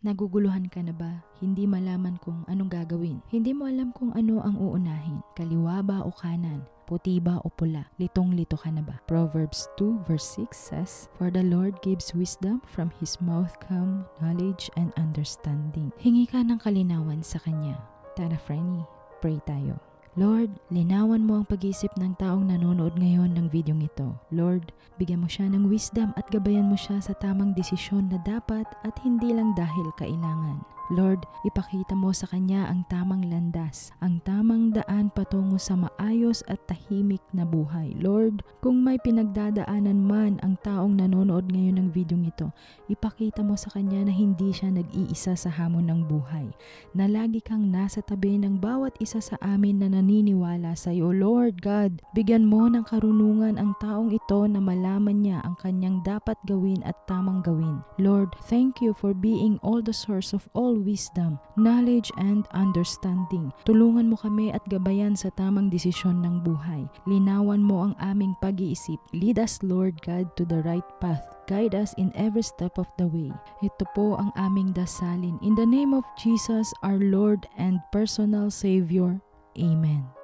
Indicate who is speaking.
Speaker 1: Naguguluhan ka na ba? Hindi malaman kung anong gagawin. Hindi mo alam kung ano ang uunahin. Kaliwa ba o kanan? Puti ba o pula? Litong-lito ka na ba? Proverbs 2 verse 6 says, "For the Lord gives wisdom, from His mouth come knowledge and understanding." Hingi ka ng kalinawan sa Kanya. Tara friendly, pray tayo. Lord, linawan mo ang pag-isip ng taong nanonood ngayon ng video ito. Lord, bigyan mo siya ng wisdom at gabayan mo siya sa tamang desisyon na dapat at hindi lang dahil kailangan. Lord, ipakita mo sa kanya ang tamang landas, ang tamang daan patungo sa maayos at tahimik na buhay. Lord, kung may pinagdadaanan man ang taong nanonood ngayon ng video ito, ipakita mo sa kanya na hindi siya nag-iisa sa hamon ng buhay, na lagi kang nasa tabi ng bawat isa sa amin na naniniwala sa iyo. Lord God, bigyan mo ng karunungan ang taong ito na malaman niya ang kanyang dapat gawin at tamang gawin. Lord, thank you for being all the source of all wisdom, knowledge, and understanding. Tulungan mo kami at gabayan sa tamang desisyon ng buhay. Linawan mo ang aming pag-iisip. Lead us, Lord God, to the right path. Guide us in every step of the way. Ito po ang aming dasalin. In the name of Jesus, our Lord and personal Savior. Amen.